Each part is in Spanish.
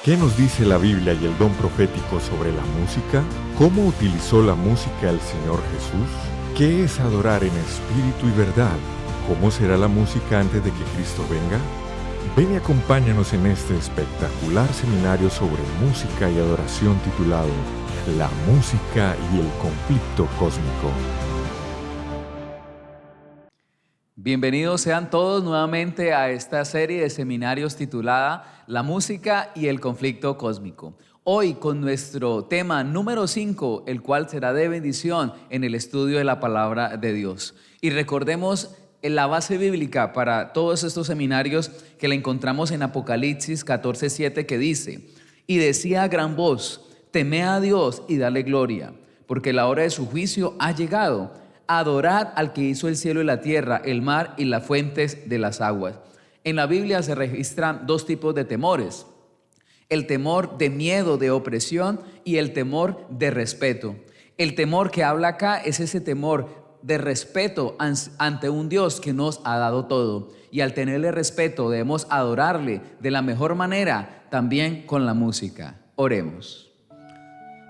¿Qué nos dice la Biblia y el don profético sobre la música? ¿Cómo utilizó la música el Señor Jesús? ¿Qué es adorar en espíritu y verdad? ¿Cómo será la música antes de que Cristo venga? Ven y acompáñanos en este espectacular seminario sobre música y adoración titulado La música y el conflicto cósmico. Bienvenidos sean todos nuevamente a esta serie de seminarios titulada La música y el conflicto cósmico. Hoy con nuestro tema número 5, el cual será de bendición en el estudio de la palabra de Dios. Y recordemos la base bíblica para todos estos seminarios que la encontramos en Apocalipsis 14:7, que dice: y decía a gran voz, temed a Dios y dale gloria, porque la hora de su juicio ha llegado. Adorad al que hizo el cielo y la tierra, el mar y las fuentes de las aguas. En la Biblia se registran dos tipos de temores: el temor de miedo, de opresión, y el temor de respeto. El temor que habla acá es ese temor de respeto ante un Dios que nos ha dado todo. Y al tenerle respeto debemos adorarle de la mejor manera, también con la música. Oremos.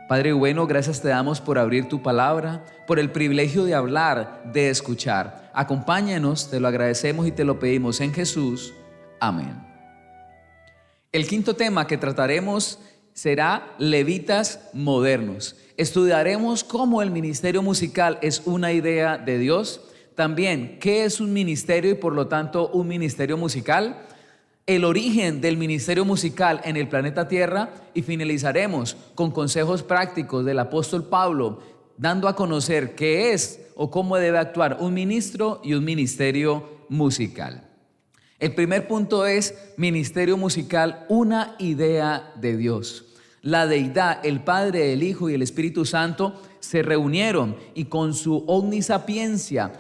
Padre bueno, gracias te damos por abrir tu palabra, por el privilegio de hablar, de escuchar. Acompáñanos, te lo agradecemos y te lo pedimos en Jesús. Amén. El quinto tema que trataremos será levitas modernos. Estudiaremos cómo el ministerio musical es una idea de Dios. También, ¿qué es un ministerio y por lo tanto un ministerio musical? El origen del ministerio musical en el planeta Tierra, y finalizaremos con consejos prácticos del apóstol Pablo, dando a conocer qué es o cómo debe actuar un ministro y un ministerio musical. El primer punto es ministerio musical, una idea de Dios. La deidad, el Padre, el Hijo y el Espíritu Santo se reunieron y con su omnisapiencia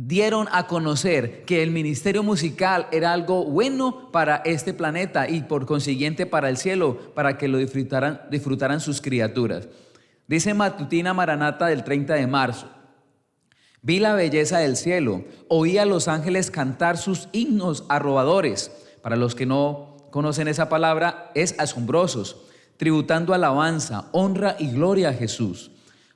dieron a conocer que el ministerio musical era algo bueno para este planeta y por consiguiente para el cielo, para que lo disfrutaran sus criaturas. Dice Matutina Maranata del 30 de marzo: vi la belleza del cielo, oí a los ángeles cantar sus himnos arrobadores. Para los que no conocen esa palabra, es asombrosos, tributando alabanza, honra y gloria a Jesús.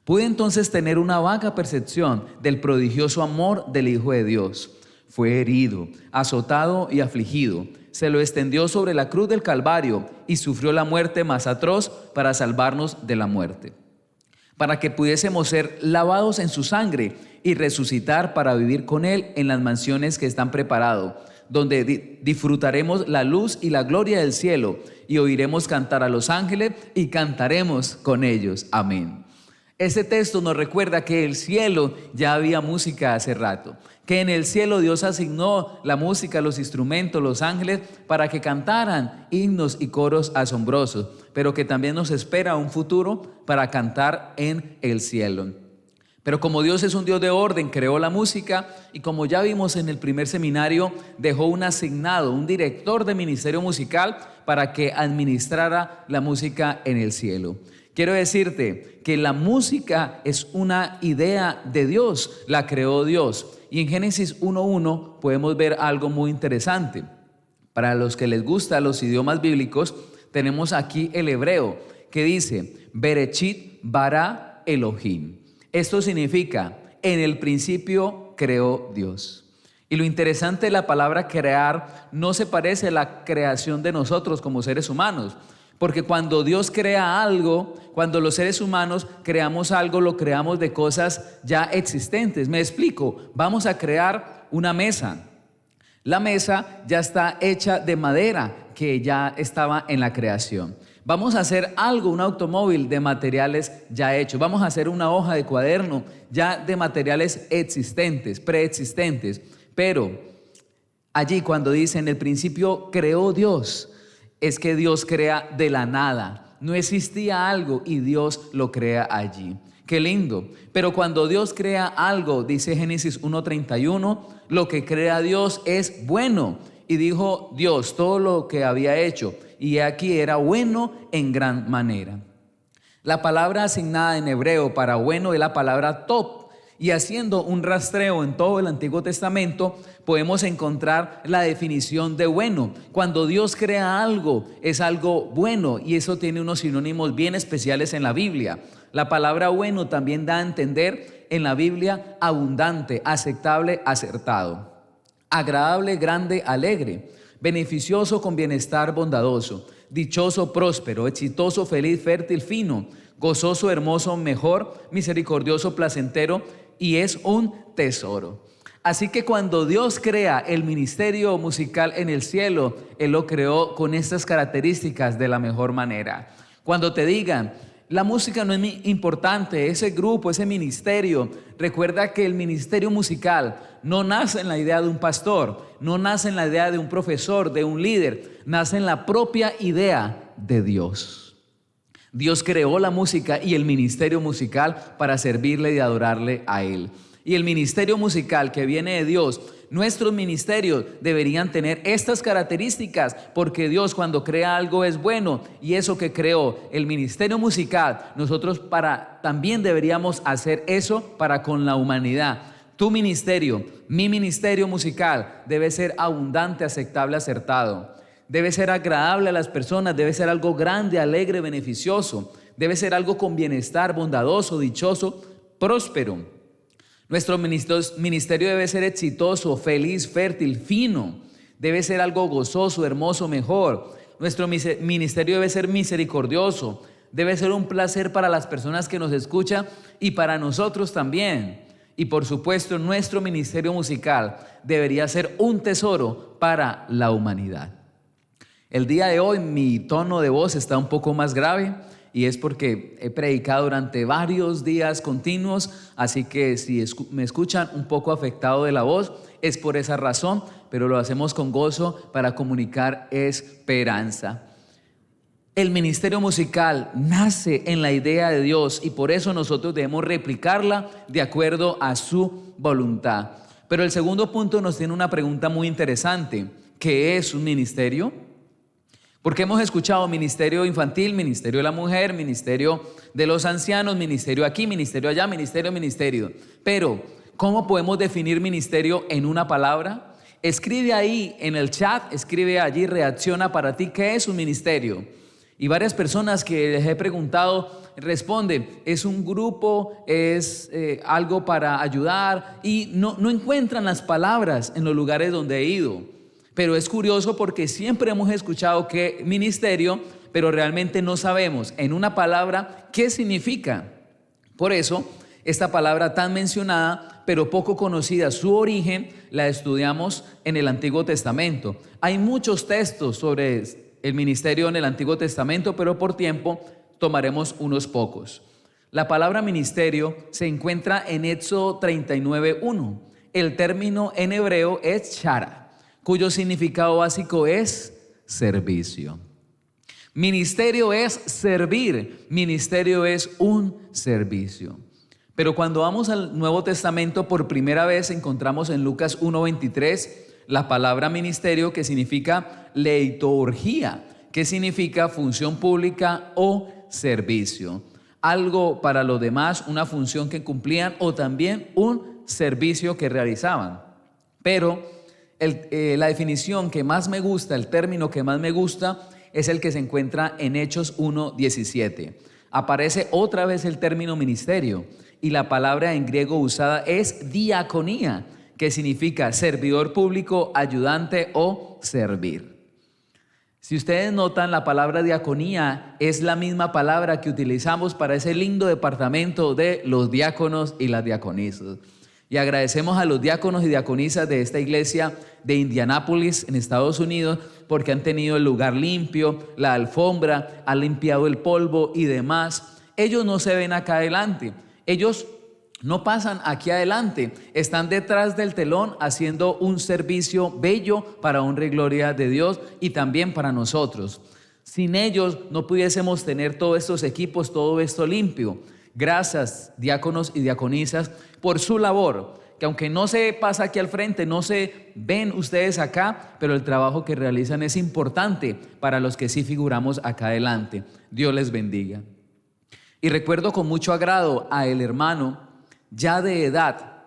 Pude entonces tener una vaga percepción del prodigioso amor del Hijo de Dios. Fue herido, azotado y afligido. Se lo extendió sobre la cruz del Calvario y sufrió la muerte más atroz para salvarnos de la muerte, para que pudiésemos ser lavados en su sangre y resucitar para vivir con Él en las mansiones que están preparadas, donde disfrutaremos la luz y la gloria del cielo y oiremos cantar a los ángeles y cantaremos con ellos. Amén. Este texto nos recuerda que en el cielo ya había música hace rato, que en el cielo Dios asignó la música, los instrumentos, los ángeles para que cantaran himnos y coros asombrosos, pero que también nos espera un futuro para cantar en el cielo. Pero como Dios es un Dios de orden, creó la música y como ya vimos en el primer seminario, dejó un asignado, un director de ministerio musical para que administrara la música en el cielo. Quiero decirte que la música es una idea de Dios, la creó Dios. Y en Génesis 1:1 podemos ver algo muy interesante. Para los que les gustan los idiomas bíblicos, tenemos aquí el hebreo que dice Bereshit bara Elohim. Esto significa, en el principio creó Dios. Y lo interesante de la palabra crear no se parece a la creación de nosotros como seres humanos. Porque cuando Dios crea algo, cuando los seres humanos creamos algo, lo creamos de cosas ya existentes. Me explico, vamos a crear una mesa. La mesa ya está hecha de madera que ya estaba en la creación. Vamos a hacer algo, un automóvil de materiales ya hechos. Vamos a hacer una hoja de cuaderno ya de materiales existentes, preexistentes. Pero allí cuando dice en el principio creó Dios, es que Dios crea de la nada. No existía algo y Dios lo crea allí. Qué lindo. Pero cuando Dios crea algo, dice Génesis 1:31, lo que crea Dios es bueno. Y dijo Dios todo lo que había hecho, y aquí era bueno en gran manera. La palabra asignada en hebreo para bueno es la palabra top, Y haciendo un rastreo en todo el Antiguo Testamento, podemos encontrar la definición de bueno. Cuando Dios crea algo, es algo bueno, y eso tiene unos sinónimos bien especiales en la Biblia. La palabra bueno también da a entender en la Biblia abundante, aceptable, acertado, agradable, grande, alegre, beneficioso, con bienestar, bondadoso, dichoso, próspero, exitoso, feliz, fértil, fino, gozoso, hermoso, mejor, misericordioso, placentero, y es un tesoro. Así que cuando Dios crea el ministerio musical en el cielo, Él lo creó con estas características de la mejor manera. Cuando te digan, la música no es importante, ese grupo, ese ministerio, recuerda que el ministerio musical no nace en la idea de un pastor, no nace en la idea de un profesor, de un líder, nace en la propia idea de Dios. Dios creó la música y el ministerio musical para servirle y adorarle a Él. Y el ministerio musical que viene de Dios, nuestros ministerios deberían tener estas características, porque Dios cuando crea algo es bueno, y eso que creó el ministerio musical, nosotros también deberíamos hacer eso para con la humanidad. Tu ministerio, mi ministerio musical debe ser abundante, aceptable, acertado. Debe ser agradable a las personas, debe ser algo grande, alegre, beneficioso. Debe ser algo con bienestar, bondadoso, dichoso, próspero. Nuestro ministerio debe ser exitoso, feliz, fértil, fino. Debe ser algo gozoso, hermoso, mejor. Nuestro ministerio debe ser misericordioso. Debe ser un placer para las personas que nos escuchan y para nosotros también. Y por supuesto, nuestro ministerio musical debería ser un tesoro para la humanidad. El día de hoy mi tono de voz está un poco más grave, y es porque he predicado durante varios días continuos, así que si me escuchan un poco afectado de la voz, es por esa razón, pero lo hacemos con gozo para comunicar esperanza. El ministerio musical nace en la idea de Dios, y por eso nosotros debemos replicarla de acuerdo a su voluntad. Pero el segundo punto nos tiene una pregunta muy interesante. ¿Qué es un ministerio? Porque hemos escuchado ministerio infantil, ministerio de la mujer, ministerio de los ancianos, ministerio aquí, ministerio allá, ministerio. Pero, ¿cómo podemos definir ministerio en una palabra? Escribe ahí en el chat, escribe allí, reacciona para ti, ¿qué es un ministerio? Y varias personas que les he preguntado responden, es un grupo, es algo para ayudar, y no encuentran las palabras en los lugares donde he ido. Pero es curioso porque siempre hemos escuchado que ministerio, pero realmente no sabemos en una palabra qué significa. Por eso, esta palabra tan mencionada, pero poco conocida, su origen, la estudiamos en el Antiguo Testamento. Hay muchos textos sobre el ministerio en el Antiguo Testamento, pero por tiempo tomaremos unos pocos. La palabra ministerio se encuentra en Éxodo 39:1. El término en hebreo es shara, cuyo significado básico es servicio. Ministerio es servir, ministerio es un servicio. Pero cuando vamos al Nuevo Testamento, por primera vez encontramos en Lucas 1:23 la palabra ministerio, que significa leiturgia, que significa función pública o servicio. Algo para los demás, una función que cumplían o también un servicio que realizaban. Pero la definición que más me gusta, el término que más me gusta, es el que se encuentra en Hechos 1:17. Aparece otra vez el término ministerio, y la palabra en griego usada es diaconía, que significa servidor público, ayudante o servir. Si ustedes notan, la palabra diaconía es la misma palabra que utilizamos para ese lindo departamento de los diáconos y las diaconisas. Y agradecemos a los diáconos y diaconisas de esta iglesia de Indianápolis, en Estados Unidos, porque han tenido el lugar limpio, la alfombra, han limpiado el polvo y demás. Ellos no se ven acá adelante, ellos no pasan aquí adelante, están detrás del telón haciendo un servicio bello para honra y gloria de Dios y también para nosotros. Sin ellos no pudiésemos tener todos estos equipos, todo esto limpio. Gracias, diáconos y diaconisas, por su labor, que aunque no se pasa aquí al frente, no se ven ustedes acá, pero el trabajo que realizan es importante para los que sí figuramos acá adelante. Dios les bendiga. Y recuerdo con mucho agrado a el hermano ya de edad,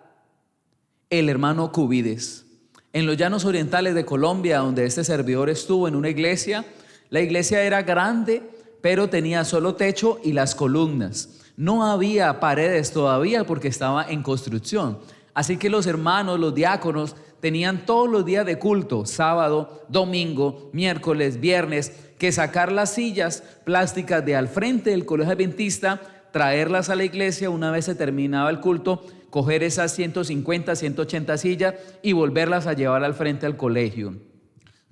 el hermano Cubides. En los llanos orientales de Colombia, donde este servidor estuvo en una iglesia, la iglesia era grande, pero tenía solo techo y las columnas. No había paredes todavía porque estaba en construcción. Así que los hermanos, los diáconos, tenían todos los días de culto, sábado, domingo, miércoles, viernes, que sacar las sillas plásticas de al frente del colegio adventista, traerlas a la iglesia una vez se terminaba el culto, coger esas 150, 180 sillas y volverlas a llevar al frente al colegio.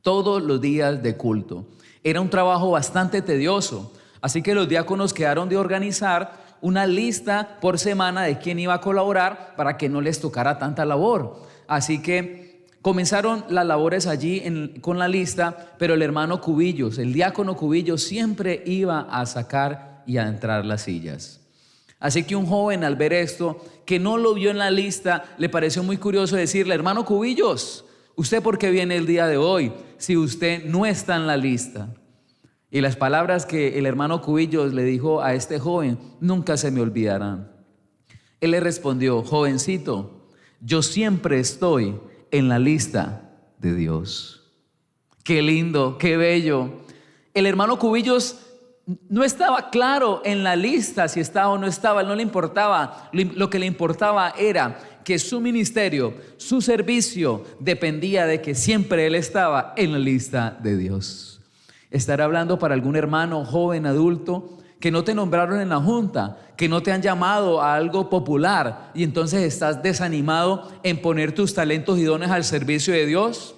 Todos los días de culto. Era un trabajo bastante tedioso, así que los diáconos quedaron de organizar una lista por semana de quién iba a colaborar para que no les tocara tanta labor. Así que comenzaron las labores allí con la lista, pero el hermano Cubillos, el diácono Cubillos, siempre iba a sacar y a entrar las sillas. Así que un joven, al ver esto, que no lo vio en la lista, le pareció muy curioso decirle: hermano Cubillos, ¿usted por qué viene el día de hoy si usted no está en la lista? Y las palabras que el hermano Cubillos le dijo a este joven nunca se me olvidarán. Él le respondió: jovencito, yo siempre estoy en la lista de Dios. Qué lindo, qué bello. El hermano Cubillos no estaba claro en la lista si estaba o no estaba, no le importaba. Lo que le importaba era que su ministerio, su servicio dependía de que siempre él estaba en la lista de Dios. Estaré hablando para algún hermano joven, adulto, que no te nombraron en la junta, que no te han llamado a algo popular y entonces estás desanimado en poner tus talentos y dones al servicio de Dios.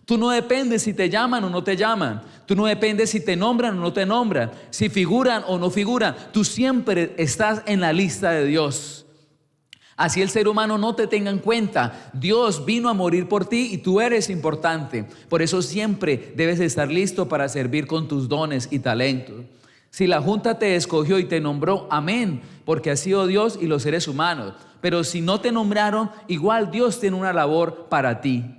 Tú no dependes si te llaman o no te llaman. Tú no dependes si te nombran o no te nombran, si figuran o no figuran. Tú siempre estás en la lista de Dios. Así el ser humano no te tenga en cuenta. Dios vino a morir por ti y tú eres importante. Por eso siempre debes estar listo para servir con tus dones y talentos. Si la junta te escogió y te nombró, amén, porque ha sido Dios y los seres humanos. Pero si no te nombraron, igual Dios tiene una labor para ti.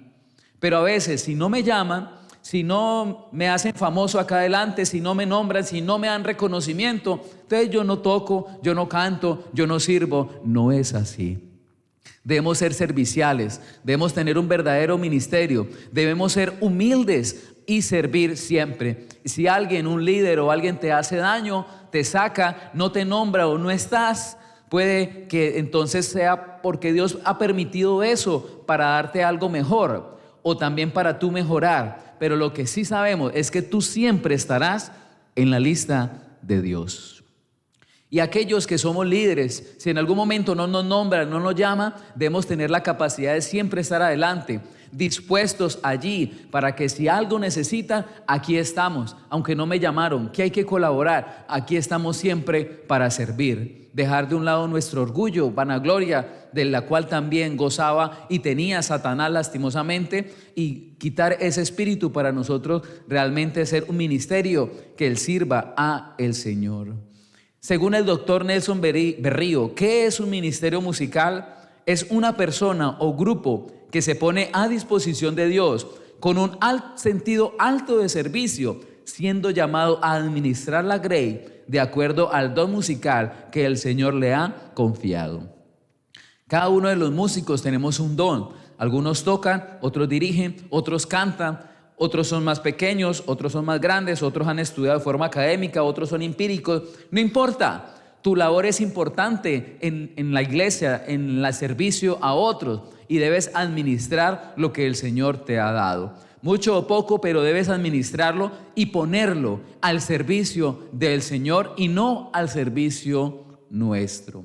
Pero a veces, si no me llaman, si no me hacen famoso acá adelante, si no me nombran, si no me dan reconocimiento, entonces yo no toco, yo no canto, yo no sirvo. No es así. Debemos ser serviciales, debemos tener un verdadero ministerio, debemos ser humildes y servir siempre. Si alguien, un líder o alguien te hace daño, te saca, no te nombra o no estás, puede que entonces sea porque Dios ha permitido eso para darte algo mejor o también para tú mejorar. Pero lo que sí sabemos es que tú siempre estarás en la lista de Dios. Y aquellos que somos líderes, si en algún momento no nos nombran, no nos llaman, debemos tener la capacidad de siempre estar adelante, dispuestos allí para que si algo necesitan, aquí estamos. Aunque no me llamaron, que hay que colaborar, aquí estamos siempre para servir. Dejar de un lado nuestro orgullo, vanagloria, de la cual también gozaba y tenía Satanás lastimosamente, y quitar ese espíritu para nosotros realmente ser un ministerio que él sirva a el Señor. Según el doctor Nelson Berrío, ¿qué es un ministerio musical? Es una persona o grupo que se pone a disposición de Dios con un sentido alto de servicio, siendo llamado a administrar la grey de acuerdo al don musical que el Señor le ha confiado. Cada uno de los músicos tenemos un don. Algunos tocan, otros dirigen, otros cantan, otros son más pequeños, otros son más grandes, otros han estudiado de forma académica, otros son empíricos. No importa, tu labor es importante en la iglesia, en el servicio a otros, y debes administrar lo que el Señor te ha dado. Mucho o poco, pero debes administrarlo y ponerlo al servicio del Señor y no al servicio nuestro.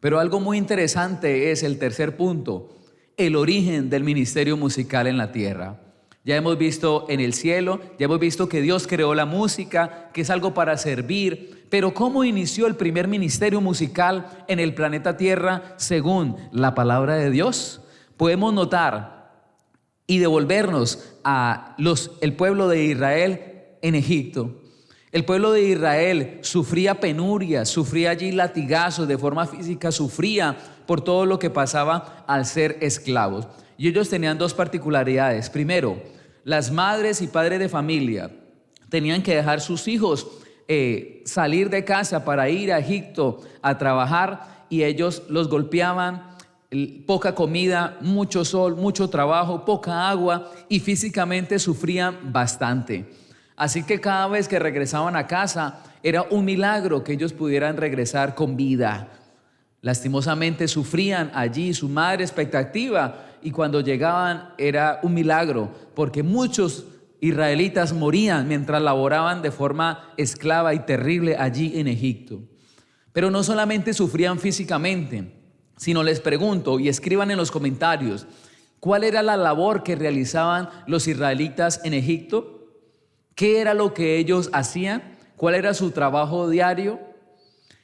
Pero algo muy interesante es el tercer punto, el origen del ministerio musical en la tierra. Ya hemos visto en el cielo, ya hemos visto que Dios creó la música, que es algo para servir. Pero ¿cómo inició el primer ministerio musical en el planeta Tierra según la palabra de Dios? Podemos notar y devolvernos a el pueblo de Israel en Egipto. El pueblo de Israel sufría penurias, sufría allí latigazos de forma física, sufría por todo lo que pasaba al ser esclavos. Y ellos tenían dos particularidades. Primero, las madres y padres de familia tenían que dejar sus hijos salir de casa para ir a Egipto a trabajar, y ellos los golpeaban, poca comida, mucho sol, mucho trabajo, poca agua y físicamente sufrían bastante. Así que cada vez que regresaban a casa era un milagro que ellos pudieran regresar con vida. Lastimosamente sufrían allí, su madre expectativa, y cuando llegaban era un milagro porque muchos israelitas morían mientras laboraban de forma esclava y terrible allí en Egipto. Pero no solamente sufrían físicamente, sino les pregunto, y escriban en los comentarios, ¿cuál era la labor que realizaban los israelitas en Egipto? ¿Qué era lo que ellos hacían? ¿Cuál era su trabajo diario?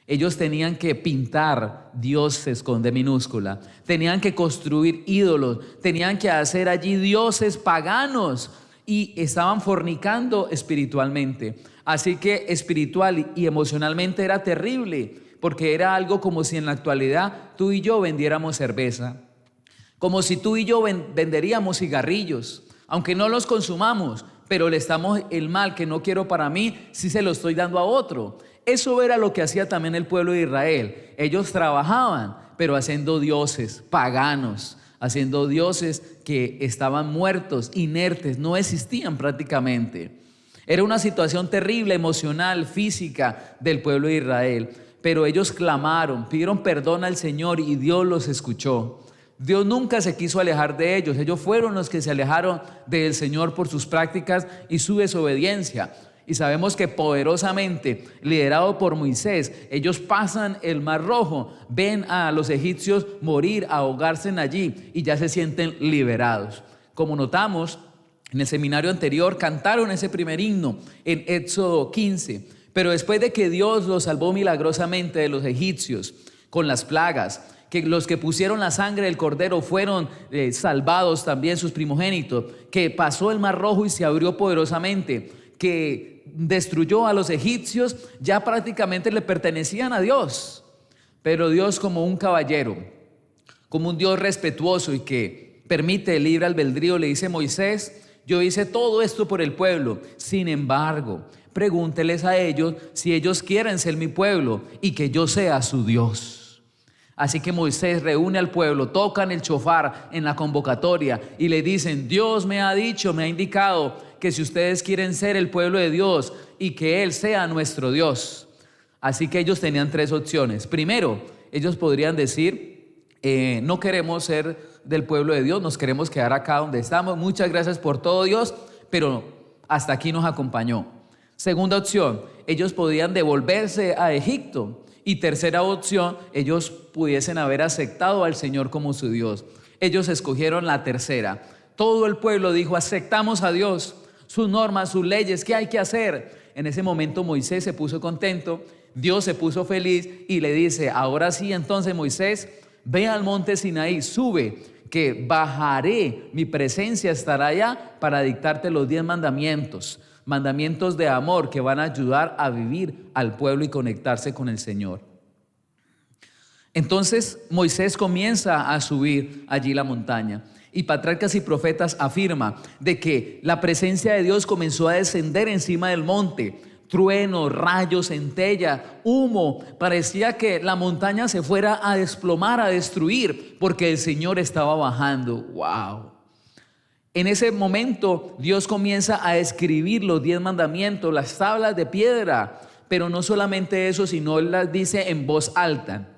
Ellos tenían que pintar dioses con D minúscula, tenían que construir ídolos, tenían que hacer allí dioses paganos y estaban fornicando espiritualmente. Así que espiritual y emocionalmente era terrible, porque era algo como si en la actualidad tú y yo vendiéramos cerveza, como si tú y yo venderíamos cigarrillos, aunque no los consumamos, pero le estamos el mal que no quiero para mí, sí se lo estoy dando a otro. Eso era lo que hacía también el pueblo de Israel. Ellos trabajaban, pero haciendo dioses paganos, haciendo dioses que estaban muertos, inertes, no existían prácticamente. Era una situación terrible, emocional, física del pueblo de Israel. Pero ellos clamaron, pidieron perdón al Señor y Dios los escuchó. Dios nunca se quiso alejar de ellos. Ellos fueron los que se alejaron del Señor por sus prácticas y su desobediencia. Y sabemos que poderosamente, liderado por Moisés, ellos pasan el Mar Rojo, ven a los egipcios morir, ahogarse allí y ya se sienten liberados. Como notamos, en el seminario anterior cantaron ese primer himno en Éxodo 15. Pero después de que Dios los salvó milagrosamente de los egipcios con las plagas, que los que pusieron la sangre del cordero fueron salvados también sus primogénitos, que pasó el Mar Rojo y se abrió poderosamente, que destruyó a los egipcios, ya prácticamente le pertenecían a Dios. Pero Dios, como un caballero, como un Dios respetuoso y que permite el libre albedrío, le dice a Moisés: yo hice todo esto por el pueblo, sin embargo, pregúnteles a ellos si ellos quieren ser mi pueblo y que yo sea su Dios. Así que Moisés reúne al pueblo, tocan el shofar en la convocatoria y le dicen: Dios me ha dicho, me ha indicado que si ustedes quieren ser el pueblo de Dios y que Él sea nuestro Dios. Así que ellos tenían tres opciones. Primero, ellos podrían decir: no queremos ser del pueblo de Dios, nos queremos quedar acá donde estamos, muchas gracias por todo, Dios, pero hasta aquí nos acompañó. Segunda opción, ellos podían devolverse a Egipto. Y tercera opción, ellos pudiesen haber aceptado al Señor como su Dios. Ellos escogieron la tercera. Todo el pueblo dijo: aceptamos a Dios, sus normas, sus leyes, ¿qué hay que hacer? En ese momento Moisés se puso contento, Dios se puso feliz y le dice: ahora sí, entonces Moisés, ve al monte Sinaí, sube, que bajaré, mi presencia estará allá para dictarte los 10 mandamientos. Mandamientos de amor que van a ayudar a vivir al pueblo y conectarse con el Señor. Entonces Moisés comienza a subir allí la montaña y Patriarcas y Profetas afirma de que la presencia de Dios comenzó a descender encima del monte. Truenos, rayos, centella, humo, parecía que la montaña se fuera a desplomar, a destruir, porque el Señor estaba bajando. ¡Wow! En ese momento Dios comienza a escribir los 10 mandamientos, las tablas de piedra, pero no solamente eso, sino Él las dice en voz alta.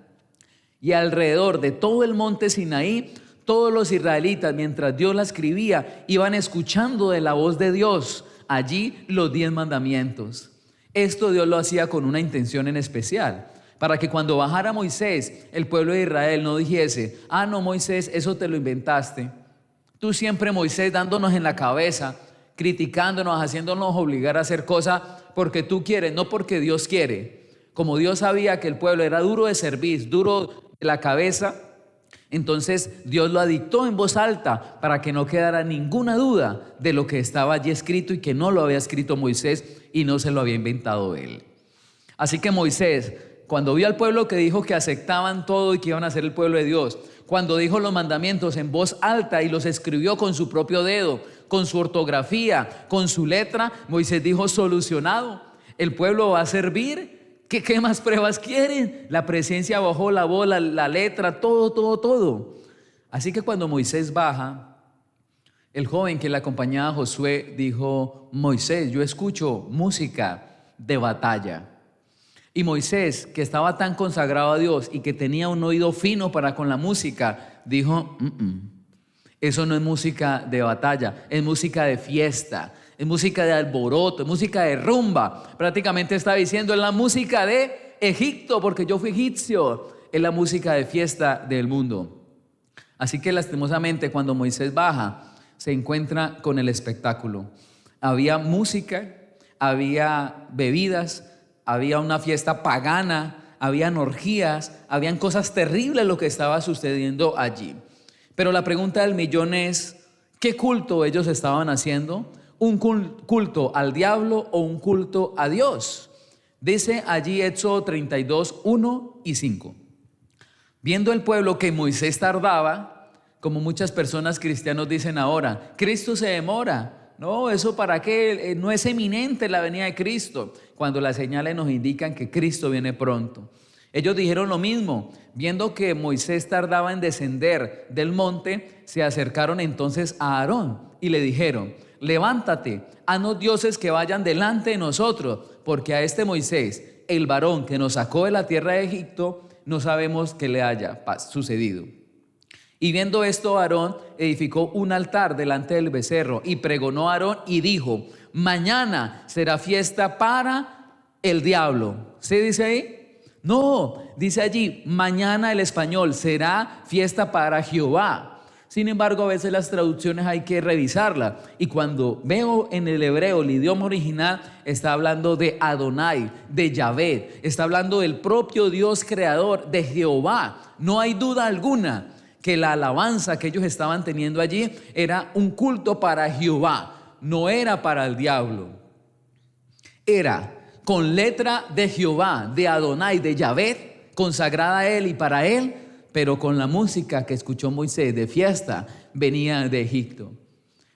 Y alrededor de todo el monte Sinaí, todos los israelitas, mientras Dios la escribía, iban escuchando de la voz de Dios allí los 10 mandamientos. Esto Dios lo hacía con una intención en especial, para que cuando bajara Moisés, el pueblo de Israel no dijese: ah, no, Moisés, eso te lo inventaste. Tú siempre, Moisés, dándonos en la cabeza, criticándonos, haciéndonos obligar a hacer cosas porque tú quieres, no porque Dios quiere. Como Dios sabía que el pueblo era duro de servir, duro de la cabeza, entonces Dios lo dictó en voz alta para que no quedara ninguna duda de lo que estaba allí escrito y que no lo había escrito Moisés y no se lo había inventado él. Así que Moisés, cuando vio al pueblo que dijo que aceptaban todo y que iban a ser el pueblo de Dios, cuando dijo los mandamientos en voz alta y los escribió con su propio dedo, con su ortografía, con su letra, Moisés dijo: solucionado, el pueblo va a servir ¿Qué más pruebas quieren? La presencia bajó, la voz, la letra, todo. Así que cuando Moisés baja, el joven que le acompañaba a Josué dijo: Moisés, yo escucho música de batalla. Y Moisés, que estaba tan consagrado a Dios y que tenía un oído fino para con la música, dijo: eso no es música de batalla, es música de fiesta, es música de alboroto, es música de rumba. Prácticamente está diciendo: es la música de Egipto, porque yo fui egipcio, es la música de fiesta del mundo. Así que lastimosamente cuando Moisés baja, se encuentra con el espectáculo. Había música, había bebidas, había una fiesta pagana, habían orgías, habían cosas terribles lo que estaba sucediendo allí. Pero la pregunta del millón es: ¿qué culto ellos estaban haciendo? ¿Un culto al diablo o un culto a Dios? Dice allí Éxodo 32, 1 y 5. Viendo el pueblo que Moisés tardaba, como muchas personas cristianos dicen ahora, Cristo se demora. No, eso para qué, no es eminente la venida de Cristo, cuando las señales nos indican que Cristo viene pronto. Ellos dijeron lo mismo, viendo que Moisés tardaba en descender del monte, se acercaron entonces a Aarón y le dijeron: levántate, haznos dioses que vayan delante de nosotros, porque a este Moisés, el varón que nos sacó de la tierra de Egipto, no sabemos qué le haya sucedido. Y viendo esto, Aarón edificó un altar delante del becerro y pregonó a Aarón y dijo: mañana será fiesta para el diablo. ¿Sí dice ahí? No, dice allí, mañana el español, será fiesta para Jehová. Sin embargo, a veces las traducciones hay que revisarlas. Y cuando veo en el hebreo, el idioma original, está hablando de Adonai, de Yahvé. Está hablando del propio Dios creador, de Jehová. No hay duda alguna que la alabanza que ellos estaban teniendo allí era un culto para Jehová, no era para el diablo. Era con letra de Jehová, de Adonai, de Yahvé, consagrada a él y para él, pero con la música que escuchó Moisés de fiesta, venía de Egipto.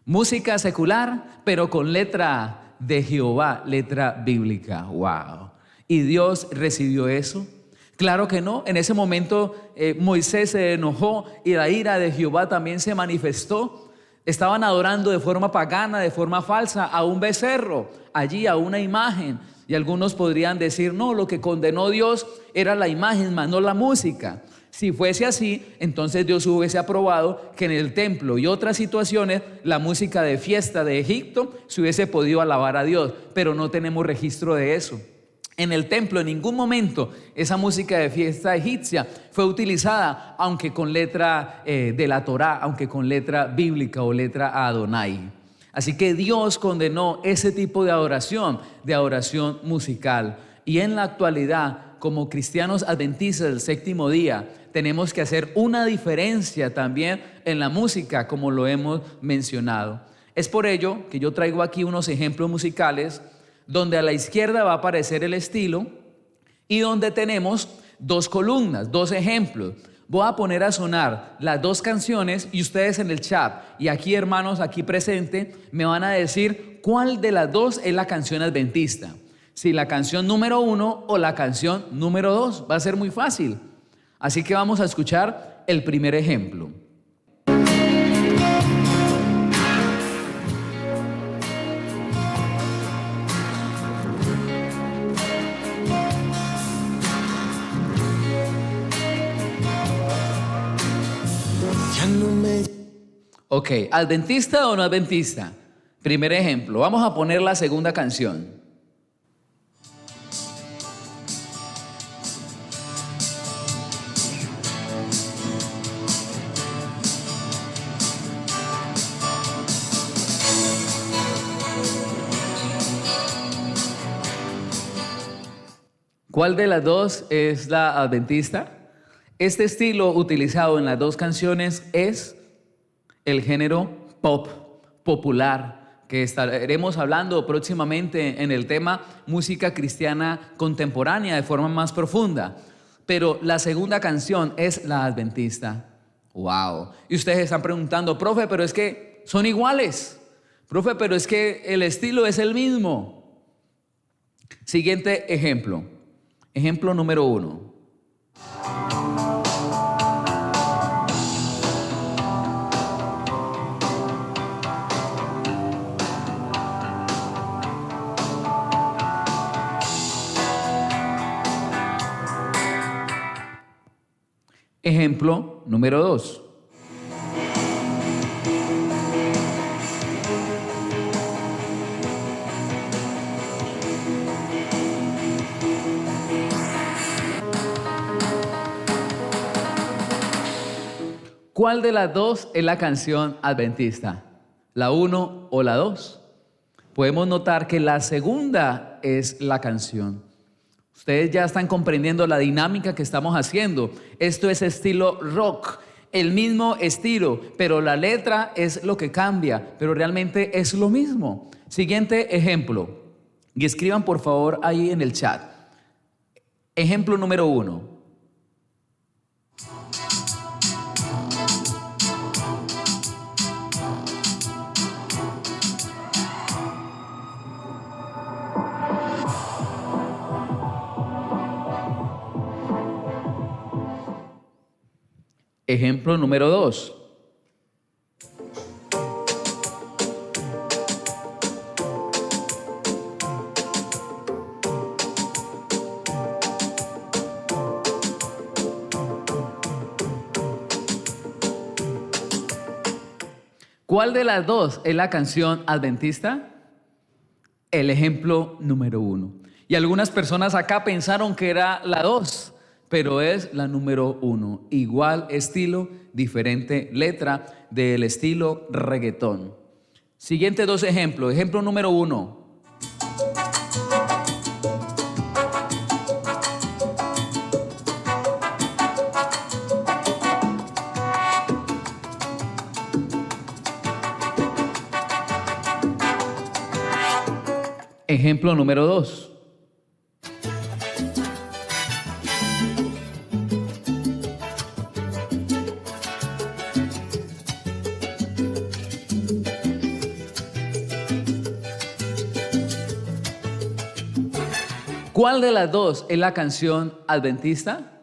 Música secular, pero con letra de Jehová, letra bíblica. ¡Wow! ¿Y Dios recibió eso? Claro que no. En ese momento Moisés se enojó y la ira de Jehová también se manifestó. Estaban adorando de forma pagana, de forma falsa, a un becerro, allí a una imagen. Y algunos podrían decir: no, lo que condenó Dios era la imagen, más no la música. Si fuese así, entonces Dios hubiese aprobado que en el templo y otras situaciones la música de fiesta de Egipto se hubiese podido alabar a Dios, pero no tenemos registro de eso. En el templo en ningún momento esa música de fiesta egipcia fue utilizada, aunque con letra de la Torá, aunque con letra bíblica o letra Adonai. Así que Dios condenó ese tipo de adoración musical. Y en la actualidad, como cristianos adventistas del séptimo día, tenemos que hacer una diferencia también en la música, como lo hemos mencionado. Es por ello que yo traigo aquí unos ejemplos musicales donde a la izquierda va a aparecer el estilo y donde tenemos dos columnas, dos ejemplos. Voy a poner a sonar las dos canciones y ustedes en el chat y aquí, hermanos, aquí presente, me van a decir cuál de las dos es la canción adventista. Si la canción número 1 o la canción número 2. Va a ser muy fácil. Así que vamos a escuchar el primer ejemplo. Ok, ¿adventista o no adventista? Primer ejemplo. Vamos a poner la segunda canción. ¿Cuál de las dos es la adventista? Este estilo utilizado en las dos canciones es el género pop, popular, que estaremos hablando próximamente en el tema música cristiana contemporánea de forma más profunda. Pero la segunda canción es la adventista. ¡Wow! Y ustedes están preguntando: profe, pero es que son iguales. Profe, pero es que el estilo es el mismo. Siguiente ejemplo. Ejemplo número 1. Ejemplo número 2. ¿Cuál de las dos es la canción adventista? ¿La 1 o la 2? Podemos notar que la segunda es la canción. Ustedes ya están comprendiendo la dinámica que estamos haciendo. Esto es estilo rock, el mismo estilo, pero la letra es lo que cambia, pero realmente es lo mismo. Siguiente ejemplo, y escriban por favor ahí en el chat. Ejemplo número 1. Ejemplo número 2. ¿Cuál de las dos es la canción adventista? El ejemplo número 1. Y algunas personas acá pensaron que era la 2. Pero es la número 1, igual estilo, diferente letra del estilo reggaetón. Siguientes 2 ejemplos. Ejemplo número 1. Ejemplo número 2. ¿Cuál de las dos es la canción adventista?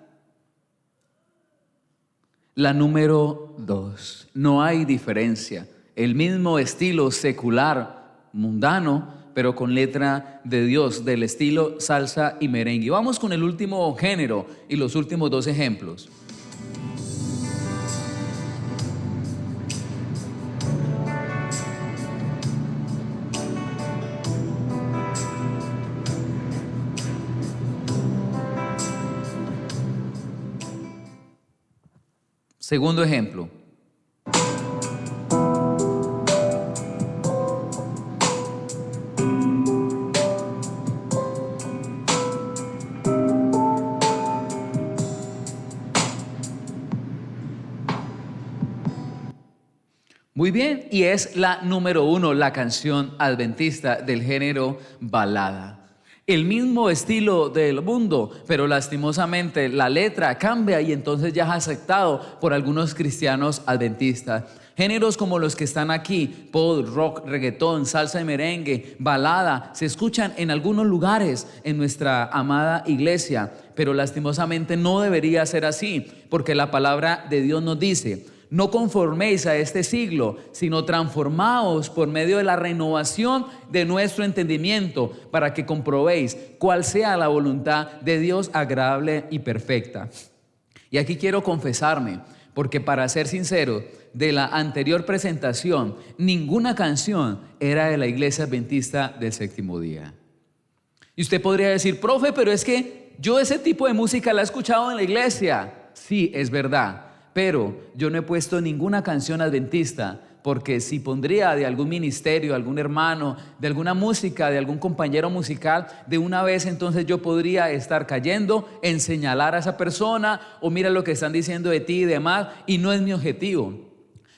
La número 2. No hay diferencia. El mismo estilo secular, mundano, pero con letra de Dios, del estilo salsa y merengue. Vamos con el último género y los últimos 2 ejemplos. Segundo ejemplo. Muy bien, y es la número 1, la canción adventista del género balada. El mismo estilo del mundo, pero lastimosamente la letra cambia y entonces ya es aceptado por algunos cristianos adventistas. Géneros como los que están aquí, pop, rock, reggaetón, salsa y merengue, balada, se escuchan en algunos lugares en nuestra amada iglesia, pero lastimosamente no debería ser así, porque la palabra de Dios nos dice: no conforméis a este siglo, sino transformaos por medio de la renovación de nuestro entendimiento, para que comprobéis cuál sea la voluntad de Dios agradable y perfecta. Y aquí quiero confesarme, porque para ser sincero, de la anterior presentación, ninguna canción era de la Iglesia Adventista del Séptimo Día. Y usted podría decir: profe, pero es que yo ese tipo de música la he escuchado en la iglesia. Sí, es verdad. Pero yo no he puesto ninguna canción adventista, porque si pondría de algún ministerio, algún hermano, de alguna música, de algún compañero musical, de una vez entonces yo podría estar cayendo en señalar a esa persona, o mira lo que están diciendo de ti y demás, y no es mi objetivo.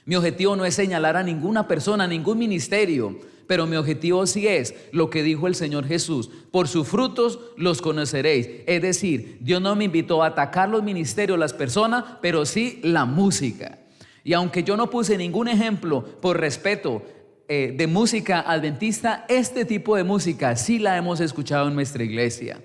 Mi objetivo no es señalar a ninguna persona, a ningún ministerio, pero mi objetivo sí es lo que dijo el Señor Jesús: por sus frutos los conoceréis. Es decir, Dios no me invitó a atacar los ministerios, las personas, pero sí la música. Y aunque yo no puse ningún ejemplo por respeto de música adventista, este tipo de música sí la hemos escuchado en nuestra iglesia.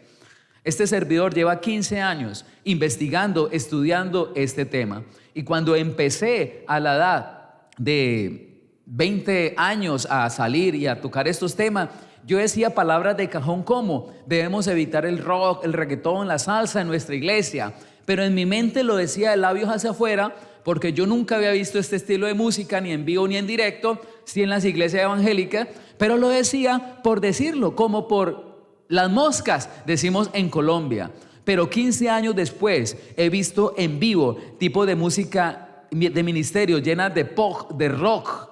Este servidor lleva 15 años investigando, estudiando este tema. Y cuando empecé a la edad de 20 años a salir y a tocar estos temas, yo decía palabras de cajón como: debemos evitar el rock, el reggaetón, la salsa en nuestra iglesia. Pero en mi mente lo decía de labios hacia afuera, porque yo nunca había visto este estilo de música, ni en vivo ni en directo, sí en las iglesias evangélicas, pero lo decía por decirlo, como por las moscas, decimos en Colombia. Pero 15 años después he visto en vivo tipo de música de ministerio llena de pop, de rock.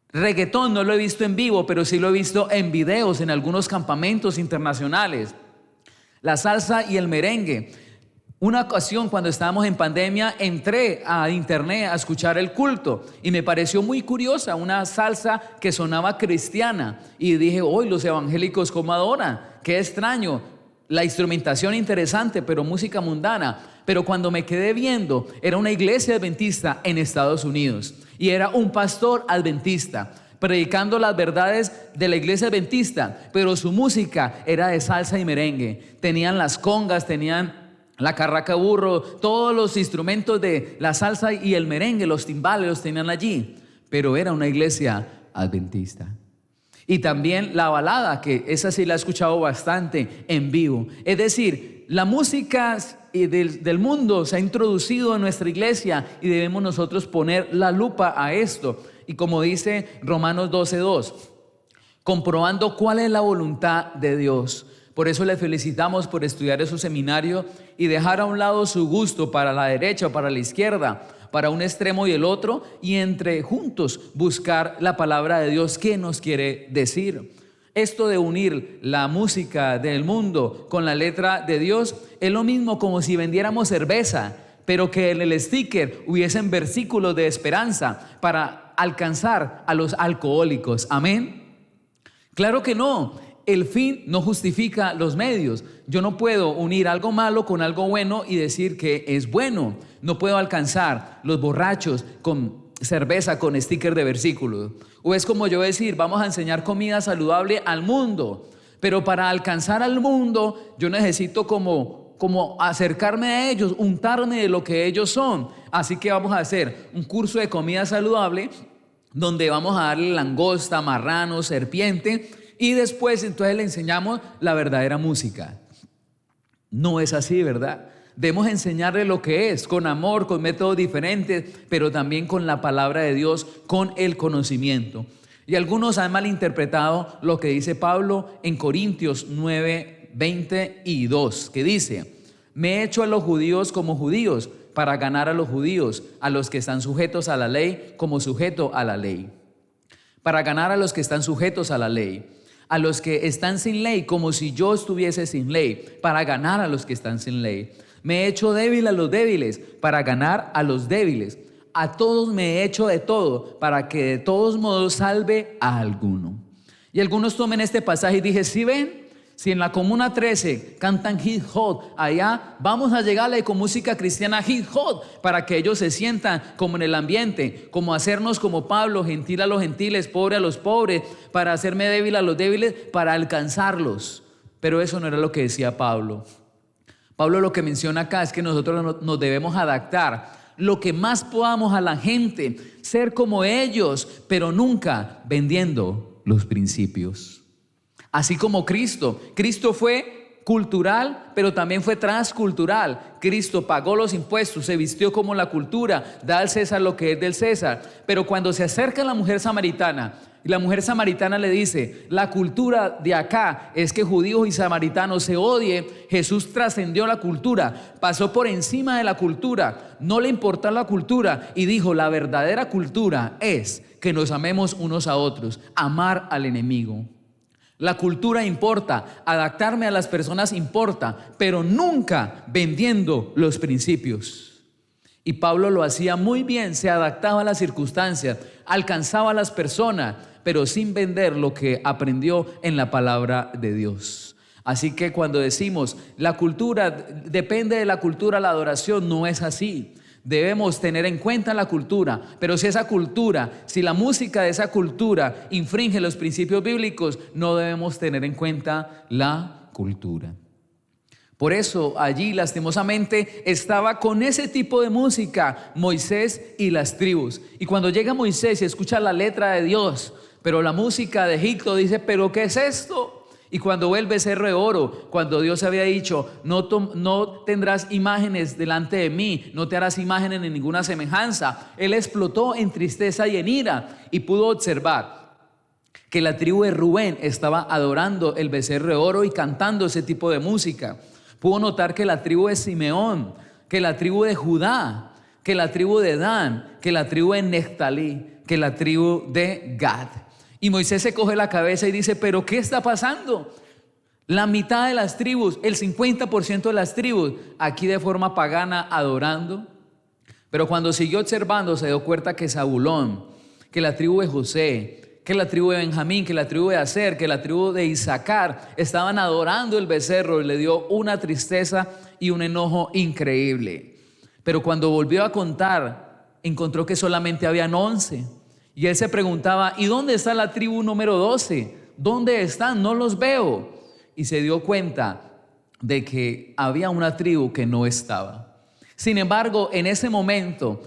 Reggaetón no lo he visto en vivo, pero sí lo he visto en videos en algunos campamentos internacionales. La salsa y el merengue. Una ocasión, cuando estábamos en pandemia, entré a internet a escuchar el culto y me pareció muy curiosa una salsa que sonaba cristiana y dije: hoy los evangélicos cómo adoran, qué extraño, la instrumentación interesante pero música mundana. Pero cuando me quedé viendo, era una iglesia adventista en Estados Unidos y era un pastor adventista predicando las verdades de la iglesia adventista, pero su música era de salsa y merengue. Tenían las congas, tenían la carraca burro, todos los instrumentos de la salsa y el merengue, los timbales los tenían allí, pero era una iglesia adventista. Y también la balada, que esa sí la he escuchado bastante en vivo. Es decir, la música del mundo se ha introducido en nuestra iglesia y debemos nosotros poner la lupa a esto. Y como dice Romanos 12:2, comprobando cuál es la voluntad de Dios. Por eso le felicitamos por estudiar su seminario y dejar a un lado su gusto para la derecha o para la izquierda, para un extremo y el otro, y entre juntos buscar la palabra de Dios. ¿Qué nos quiere decir? Esto de unir la música del mundo con la letra de Dios es lo mismo como si vendiéramos cerveza, pero que en el sticker hubiesen versículos de esperanza para alcanzar a los alcohólicos. Amén. Claro que no. El fin no justifica los medios. Yo no puedo unir algo malo con algo bueno y decir que es bueno. No puedo alcanzar los borrachos con cerveza, con sticker de versículos. O es como yo decir: vamos a enseñar comida saludable al mundo. Pero para alcanzar al mundo yo necesito como acercarme a ellos, untarme de lo que ellos son. Así que vamos a hacer un curso de comida saludable donde vamos a darle langosta, marrano, serpiente. Y después entonces le enseñamos la verdadera música. No es así, ¿verdad? Debemos enseñarle lo que es, con amor, con métodos diferentes, pero también con la palabra de Dios, con el conocimiento. Y algunos han malinterpretado lo que dice Pablo en Corintios 9, 20 y 2, que dice: me he hecho a los judíos como judíos para ganar a los judíos, a los que están sujetos a la ley como sujeto a la ley. Para ganar a los que están sujetos a la ley. A los que están sin ley, como si yo estuviese sin ley, para ganar a los que están sin ley. Me he hecho débil a los débiles, para ganar a los débiles. A todos me he hecho de todo, para que de todos modos salve a alguno. Y algunos tomen este pasaje y dije: ¿sí ven? Si en la Comuna 13 cantan hip hop, allá vamos a llegarle con música cristiana hip hop para que ellos se sientan como en el ambiente, como hacernos como Pablo, gentil a los gentiles, pobre a los pobres, para hacerme débil a los débiles, para alcanzarlos. Pero eso no era lo que decía Pablo. Pablo lo que menciona acá es que nosotros nos debemos adaptar lo que más podamos a la gente, ser como ellos, pero nunca vendiendo los principios. Así como Cristo fue cultural, pero también fue transcultural. Cristo pagó los impuestos, se vistió como la cultura, da al César lo que es del César. Pero cuando se acerca a la mujer samaritana, y la mujer samaritana le dice: la cultura de acá es que judíos y samaritanos se odien, Jesús trascendió la cultura, pasó por encima de la cultura, no le importó la cultura y dijo: la verdadera cultura es que nos amemos unos a otros, amar al enemigo. La cultura importa, adaptarme a las personas importa, pero nunca vendiendo los principios. Y Pablo lo hacía muy bien, se adaptaba a las circunstancias, alcanzaba a las personas, pero sin vender lo que aprendió en la palabra de Dios. Así que cuando decimos la cultura, depende de la cultura la adoración, no es así. Debemos tener en cuenta la cultura, pero si la música de esa cultura infringe los principios bíblicos, no debemos tener en cuenta la cultura. Por eso allí lastimosamente estaba con ese tipo de música Moisés y las tribus. Y cuando llega Moisés y escucha la letra de Dios, pero la música de Egipto, dice, ¿pero qué es esto? Y cuando ve el becerro de oro, cuando Dios había dicho, no tendrás imágenes delante de mí, no te harás imágenes ni ninguna semejanza, él explotó en tristeza y en ira y pudo observar que la tribu de Rubén estaba adorando el becerro de oro y cantando ese tipo de música. Pudo notar que la tribu de Simeón, que la tribu de Judá, que la tribu de Dan, que la tribu de Neftalí, que la tribu de Gad. Y Moisés se coge la cabeza y dice, ¿pero qué está pasando? La mitad de las tribus, el 50% de las tribus, aquí de forma pagana adorando. Pero cuando siguió observando se dio cuenta que Zabulón, que la tribu de José, que la tribu de Benjamín, que la tribu de Aser, que la tribu de Isaacar estaban adorando el becerro y le dio una tristeza y un enojo increíble. Pero cuando volvió a contar, encontró que solamente habían 11. Y él se preguntaba, ¿y dónde está la tribu número 12? ¿Dónde están? No los veo. Y se dio cuenta de que había una tribu que no estaba. Sin embargo, en ese momento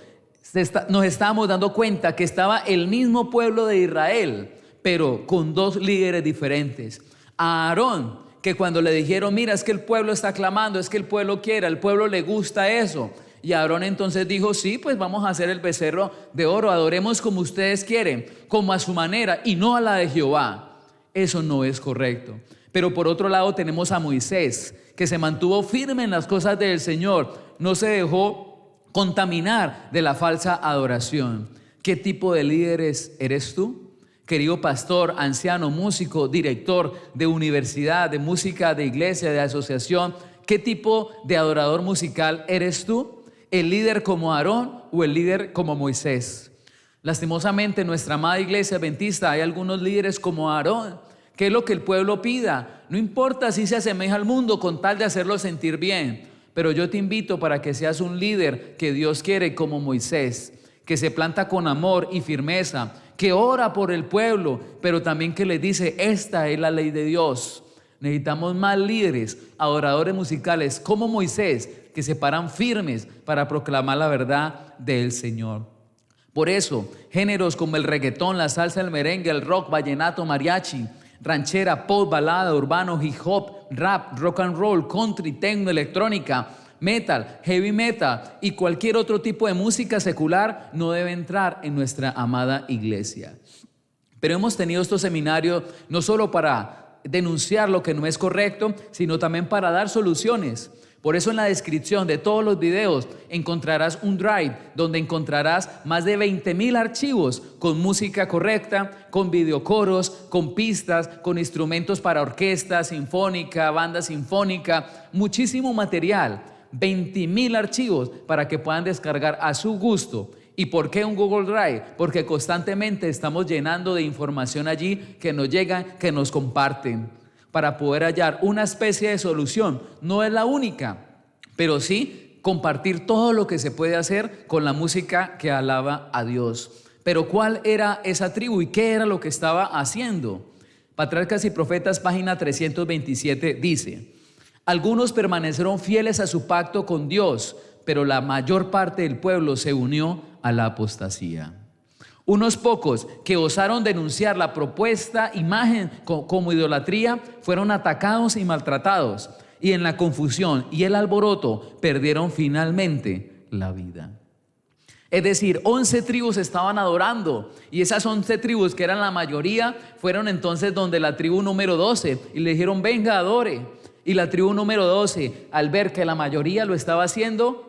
nos estábamos dando cuenta que estaba el mismo pueblo de Israel, pero con dos líderes diferentes. A Aarón, que cuando le dijeron, mira, es que el pueblo está clamando, es que el pueblo quiere, al pueblo le gusta eso. Y Aarón entonces dijo, sí, pues vamos a hacer el becerro de oro, adoremos como ustedes quieren, como a su manera y no a la de Jehová. Eso no es correcto. Pero por otro lado tenemos a Moisés, que se mantuvo firme en las cosas del Señor, no se dejó contaminar de la falsa adoración. ¿Qué tipo de líderes eres tú? Querido pastor, anciano, músico, director de universidad, de música, de iglesia, de asociación, ¿qué tipo de adorador musical eres tú? ¿El líder como Aarón o el líder como Moisés? Lastimosamente en nuestra amada iglesia adventista hay algunos líderes como Aarón. ¿Qué es lo que el pueblo pida? No importa si se asemeja al mundo con tal de hacerlo sentir bien. Pero yo te invito para que seas un líder que Dios quiere como Moisés, que se planta con amor y firmeza, que ora por el pueblo, pero también que le dice, esta es la ley de Dios. Necesitamos más líderes, adoradores musicales como Moisés, que se paran firmes para proclamar la verdad del Señor. Por eso, géneros como el reggaetón, la salsa, el merengue, el rock, vallenato, mariachi, ranchera, pop, balada, urbano, hip hop, rap, rock and roll, country, techno, electrónica, metal, heavy metal y cualquier otro tipo de música secular no debe entrar en nuestra amada iglesia. Pero hemos tenido estos seminarios no solo para denunciar lo que no es correcto, sino también para dar soluciones. Por eso en la descripción de todos los videos encontrarás un drive donde encontrarás más de 20,000 archivos con música correcta, con videocoros, con pistas, con instrumentos para orquesta, sinfónica, banda sinfónica, muchísimo material, 20,000 archivos para que puedan descargar a su gusto. ¿Y por qué un Google Drive? Porque constantemente estamos llenando de información allí que nos llega, que nos comparten, para poder hallar una especie de solución. No es la única, pero sí compartir todo lo que se puede hacer con la música que alaba a Dios. Pero ¿cuál era esa tribu y qué era lo que estaba haciendo? Patriarcas y Profetas, página 327, dice: algunos permanecieron fieles a su pacto con Dios, pero la mayor parte del pueblo se unió a la apostasía. Unos pocos que osaron denunciar la propuesta imagen como idolatría fueron atacados y maltratados, y en la confusión y el alboroto perdieron finalmente la vida. Es decir, 11 tribus estaban adorando, y esas 11 tribus, que eran la mayoría, fueron entonces donde la tribu número 12 y le dijeron, venga, adore. Y la tribu número 12, al ver que la mayoría lo estaba haciendo,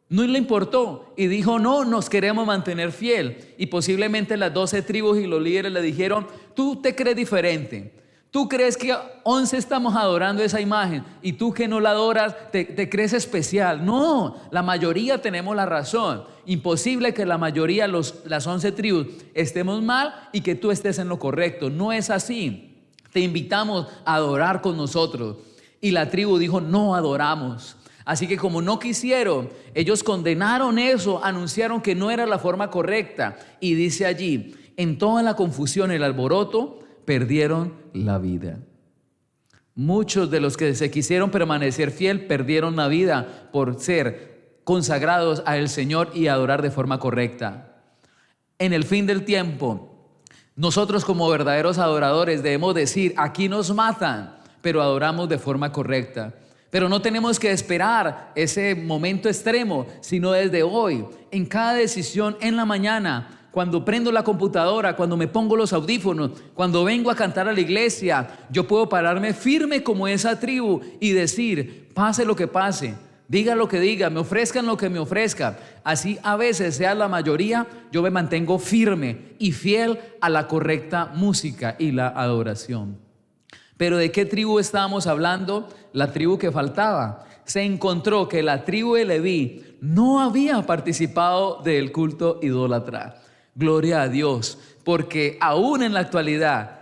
no le importó y dijo, no, nos queremos mantener fiel. Y posiblemente las 12 tribus y los líderes le dijeron, tú te crees diferente, tú crees que 11 estamos adorando esa imagen y tú que no la adoras te crees especial. No, la mayoría tenemos la razón. Imposible que la mayoría, las 11 tribus, estemos mal y que tú estés en lo correcto. No es así. Te invitamos a adorar con nosotros. Y la tribu dijo, no adoramos. Así que como no quisieron, ellos condenaron eso, anunciaron que no era la forma correcta. Y dice allí, en toda la confusión y el alboroto, perdieron la vida. Muchos de los que se quisieron permanecer fiel perdieron la vida por ser consagrados al Señor y adorar de forma correcta. En el fin del tiempo, nosotros como verdaderos adoradores debemos decir: aquí nos matan, pero adoramos de forma correcta. Pero no tenemos que esperar ese momento extremo, sino desde hoy, en cada decisión en la mañana, cuando prendo la computadora, cuando me pongo los audífonos, cuando vengo a cantar a la iglesia, yo puedo pararme firme como esa tribu y decir: pase lo que pase, diga lo que diga, me ofrezcan lo que me ofrezca. Así a veces sea la mayoría, yo me mantengo firme y fiel a la correcta música y la adoración. Pero ¿de qué tribu estábamos hablando? La tribu que faltaba. Se encontró que la tribu de Leví no había participado del culto idólatra. Gloria a Dios, porque aún en la actualidad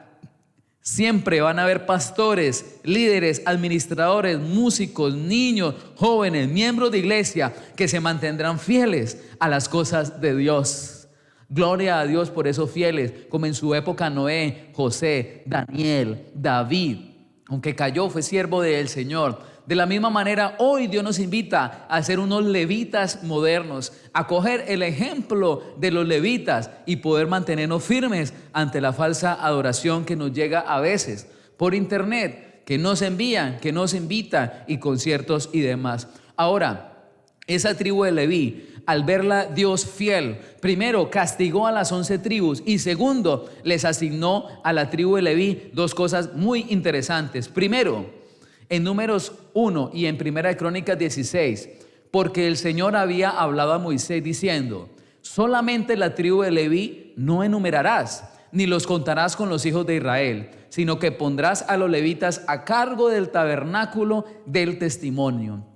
siempre van a haber pastores, líderes, administradores, músicos, niños, jóvenes, miembros de iglesia que se mantendrán fieles a las cosas de Dios. Gloria a Dios por esos fieles, como en su época Noé, José, Daniel, David, aunque cayó, fue siervo del Señor. De la misma manera, hoy Dios nos invita a ser unos levitas modernos, a coger el ejemplo de los levitas y poder mantenernos firmes ante la falsa adoración que nos llega a veces por internet, que nos envían, que nos invitan, y conciertos y demás. Ahora, esa tribu de Leví, al verla Dios fiel, primero castigó a las 11 tribus y segundo les asignó a la tribu de Leví dos cosas muy interesantes. Primero, en Números 1 y en Primera de Crónicas 16, porque el Señor había hablado a Moisés diciendo: solamente la tribu de Leví no enumerarás, ni los contarás con los hijos de Israel, sino que pondrás a los levitas a cargo del tabernáculo del testimonio.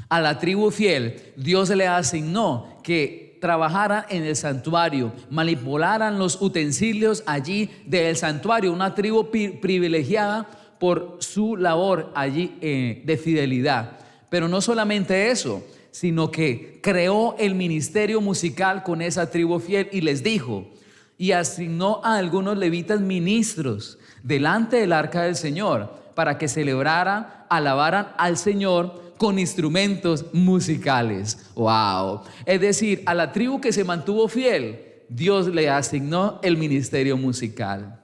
A la tribu fiel, Dios le asignó que trabajaran en el santuario, manipularan los utensilios allí del santuario, una tribu privilegiada por su labor allí de fidelidad. Pero no solamente eso, sino que creó el ministerio musical con esa tribu fiel y les dijo, y asignó a algunos levitas ministros delante del arca del Señor para que celebraran, alabaran al Señor con instrumentos musicales. ¡Wow! Es decir, a la tribu que se mantuvo fiel, Dios le asignó el ministerio musical.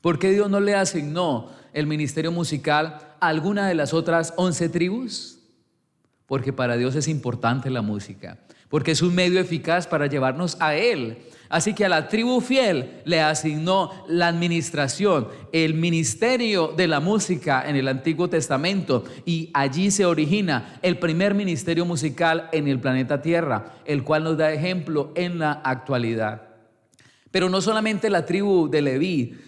¿Por qué Dios no le asignó el ministerio musical a alguna de las otras 11 tribus? Porque para Dios es importante la música, porque es un medio eficaz para llevarnos a Él. Así que a la tribu fiel le asignó la administración, el ministerio de la música en el Antiguo Testamento, y allí se origina el primer ministerio musical en el planeta Tierra, el cual nos da ejemplo en la actualidad. Pero no solamente la tribu de Leví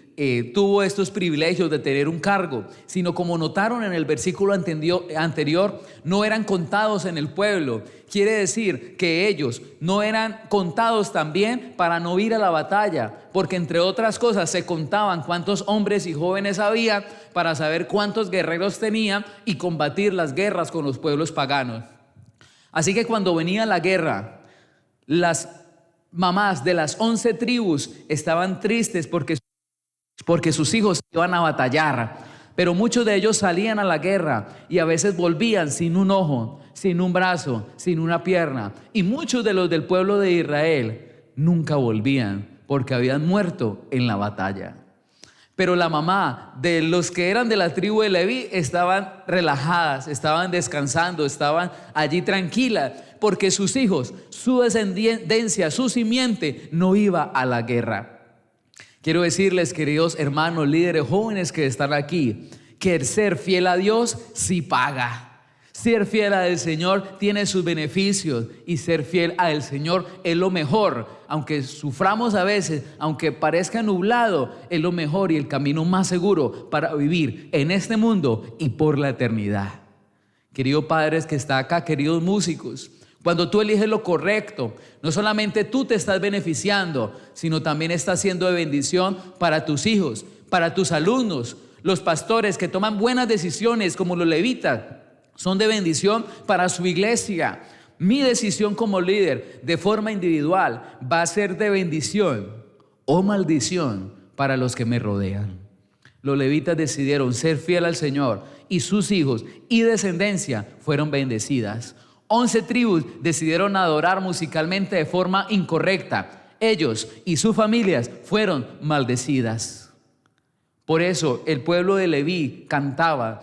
tuvo estos privilegios de tener un cargo, sino, como notaron en el versículo anterior, no eran contados en el pueblo. Quiere decir que ellos no eran contados también para no ir a la batalla, porque entre otras cosas se contaban cuántos hombres y jóvenes había para saber cuántos guerreros tenían y combatir las guerras con los pueblos paganos. Así que cuando venía la guerra, las mamás de las 11 tribus estaban tristes porque sus hijos iban a batallar, pero muchos de ellos salían a la guerra y a veces volvían sin un ojo, sin un brazo, sin una pierna, y muchos de los del pueblo de Israel nunca volvían porque habían muerto en la batalla. Pero la mamá de los que eran de la tribu de Leví estaban relajadas, estaban descansando, estaban allí tranquilas, porque sus hijos, su descendencia, su simiente no iba a la guerra. Quiero decirles, queridos hermanos, líderes jóvenes que están aquí, que el ser fiel a Dios sí paga. Ser fiel al Señor tiene sus beneficios, y ser fiel al Señor es lo mejor. Aunque suframos a veces, aunque parezca nublado, es lo mejor y el camino más seguro para vivir en este mundo y por la eternidad. Queridos padres que está acá, queridos músicos, cuando tú eliges lo correcto, no solamente tú te estás beneficiando, sino también estás siendo de bendición para tus hijos, para tus alumnos. Los pastores que toman buenas decisiones, como los levitas, son de bendición para su iglesia. Mi decisión como líder de forma individual va a ser de bendición o maldición para los que me rodean. Los levitas decidieron ser fiel al Señor y sus hijos y descendencia fueron bendecidas. 11 tribus decidieron adorar musicalmente de forma incorrecta. Ellos y sus familias fueron maldecidas. Por eso el pueblo de Leví cantaba: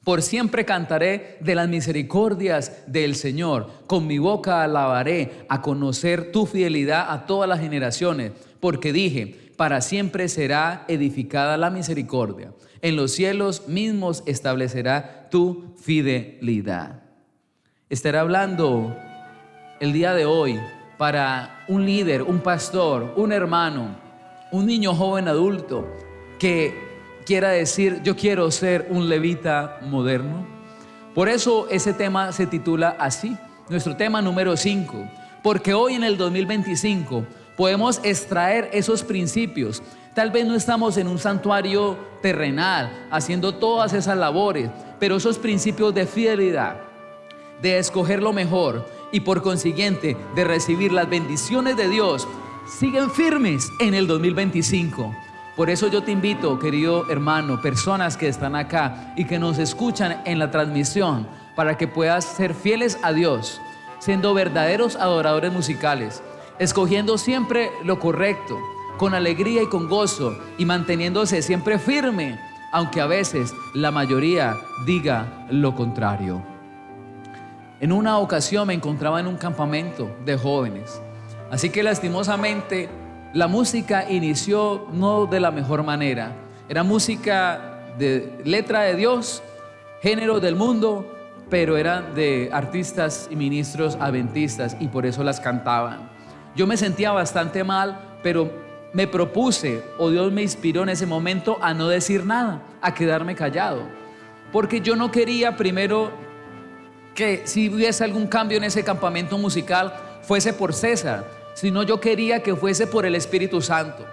por siempre cantaré de las misericordias del Señor. Con mi boca alabaré a conocer tu fidelidad a todas las generaciones. Porque dije, para siempre será edificada la misericordia. En los cielos mismos establecerá tu fidelidad. Estaré hablando el día de hoy para un líder, un pastor, un hermano, un niño joven adulto que quiera decir: yo quiero ser un levita moderno. Por eso ese tema se titula así, nuestro tema número 5, porque hoy en el 2025 podemos extraer esos principios. Tal vez no estamos en un santuario terrenal haciendo todas esas labores, pero esos principios de fidelidad, de escoger lo mejor y por consiguiente de recibir las bendiciones de Dios, siguen firmes en el 2025. Por eso yo te invito, querido hermano, personas que están acá y que nos escuchan en la transmisión, para que puedas ser fieles a Dios, siendo verdaderos adoradores musicales, escogiendo siempre lo correcto, con alegría y con gozo, y manteniéndose siempre firme, aunque a veces la mayoría diga lo contrario. En una ocasión me encontraba en un campamento de jóvenes, así que lastimosamente la música inició no de la mejor manera. Era música de letra de Dios, género del mundo, pero eran de artistas y ministros adventistas, y por eso las cantaban. Yo me sentía bastante mal, pero me propuse, o Dios me inspiró en ese momento, a no decir nada, a quedarme callado, porque yo no quería primero que si hubiese algún cambio en ese campamento musical fuese por César, sino yo quería que fuese por el Espíritu Santo.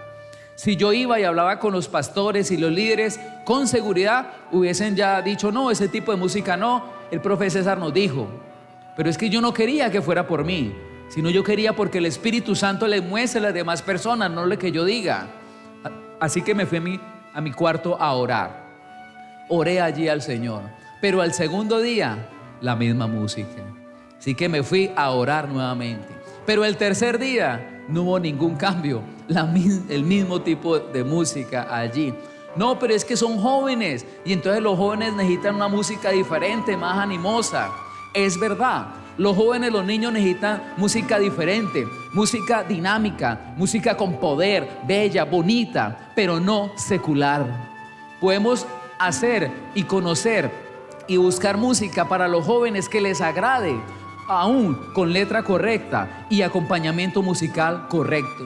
Si yo iba y hablaba con los pastores y los líderes, con seguridad hubiesen ya dicho: no, ese tipo de música no, el profe César nos dijo. Pero es que yo no quería que fuera por mí, sino yo quería porque el Espíritu Santo le muestre a las demás personas, no lo que yo diga. Así que me fui a mi cuarto a orar. Oré allí al Señor, pero al segundo día la misma música. Así que me fui a orar nuevamente. Pero el tercer día no hubo ningún cambio, el mismo tipo de música allí. No, pero es que son jóvenes y entonces los jóvenes necesitan una música diferente, más animosa. Es verdad, los jóvenes, los niños necesitan música diferente, música dinámica, música con poder, bella, bonita, pero no secular. Podemos hacer y conocer y buscar música para los jóvenes que les agrade, aún con letra correcta y acompañamiento musical correcto.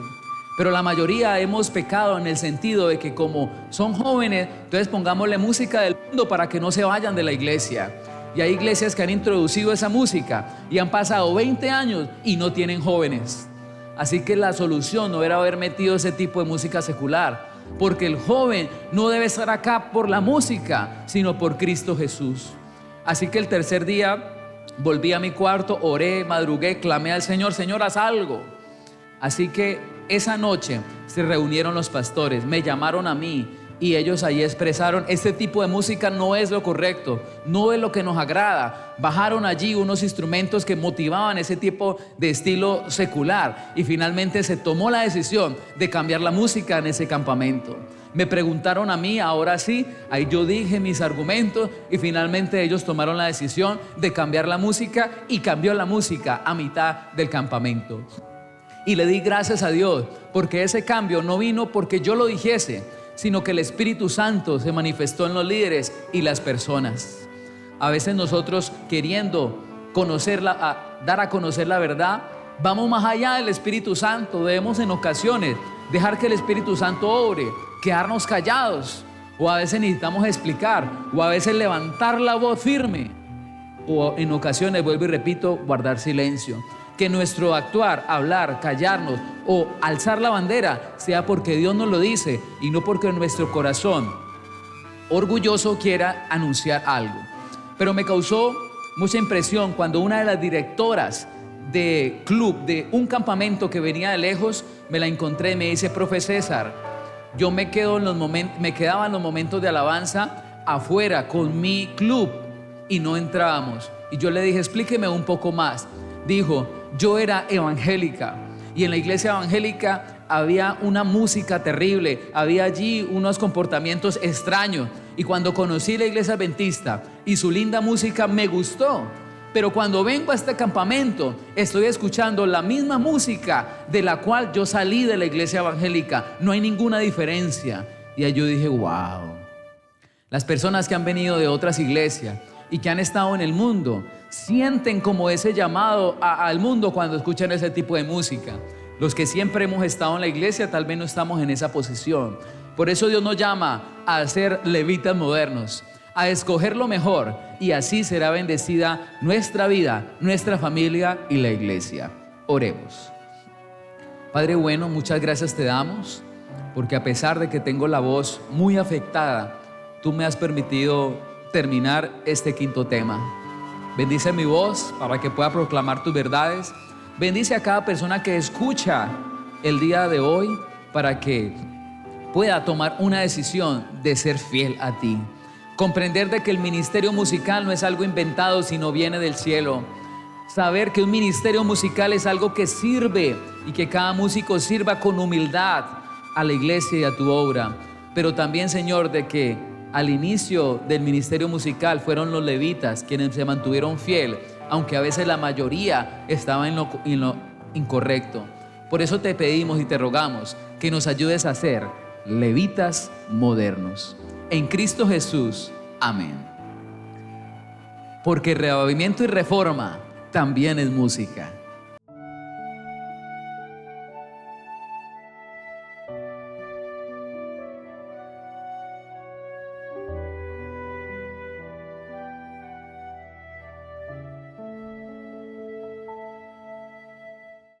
Pero la mayoría hemos pecado en el sentido de que como son jóvenes, entonces pongámosle música del mundo para que no se vayan de la iglesia. Y hay iglesias que han introducido esa música y han pasado 20 años y no tienen jóvenes. Así que la solución no era haber metido ese tipo de música secular, porque el joven no debe estar acá por la música, sino por Cristo Jesús. Así que el tercer día volví a mi cuarto, oré, madrugué, clamé al Señor: Señor, haz algo. Así que esa noche se reunieron los pastores, me llamaron a mí y ellos ahí expresaron: este tipo de música no es lo correcto, no es lo que nos agrada. Bajaron allí unos instrumentos que motivaban ese tipo de estilo secular y finalmente se tomó la decisión de cambiar la música en ese campamento. Me preguntaron a mí, ahora sí, ahí yo dije mis argumentos y finalmente ellos tomaron la decisión de cambiar la música, y cambió la música a mitad del campamento. Y le di gracias a Dios porque ese cambio no vino porque yo lo dijese, sino que el Espíritu Santo se manifestó en los líderes y las personas. A veces nosotros, queriendo dar a conocer la verdad, vamos más allá del Espíritu Santo. Debemos en ocasiones dejar que el Espíritu Santo obre, quedarnos callados, o a veces necesitamos explicar, o a veces levantar la voz firme, o en ocasiones, vuelvo y repito, guardar silencio. Que nuestro actuar, hablar, callarnos o alzar la bandera sea porque Dios nos lo dice y no porque nuestro corazón orgulloso quiera anunciar algo. Pero me causó mucha impresión cuando una de las directoras de club de un campamento que venía de lejos, me la encontré y me dice: profe César, me quedaba en los momentos de alabanza afuera con mi club y no entrábamos. Y yo le dije, explíqueme un poco más. Dijo, yo era evangélica y en la iglesia evangélica había una música terrible, había allí unos comportamientos extraños, y cuando conocí la iglesia adventista y su linda música me gustó, pero cuando vengo a este campamento estoy escuchando la misma música de la cual yo salí de la iglesia evangélica, no hay ninguna diferencia. Y ahí yo dije, wow, las personas que han venido de otras iglesias y que han estado en el mundo sienten como ese llamado al mundo cuando escuchan ese tipo de música. Los que siempre hemos estado en la iglesia tal vez no estamos en esa posición. Por eso Dios nos llama a ser levitas modernos, a escoger lo mejor, y así será bendecida nuestra vida, nuestra familia y la iglesia. Oremos. Padre bueno, muchas gracias te damos, porque a pesar de que tengo la voz muy afectada, tú me has permitido terminar este quinto tema. Bendice mi voz para que pueda proclamar tus verdades. Bendice a cada persona que escucha el día de hoy para que pueda tomar una decisión de ser fiel a ti. Comprender de que el ministerio musical no es algo inventado, sino viene del cielo. Saber que un ministerio musical es algo que sirve y que cada músico sirva con humildad a la iglesia y a tu obra. Pero también, Señor, de que al inicio del ministerio musical fueron los levitas quienes se mantuvieron fiel, aunque a veces la mayoría estaba en lo incorrecto. Por eso te pedimos y te rogamos que nos ayudes a ser levitas modernos. En Cristo Jesús, amén. Porque reavivamiento y reforma también es música.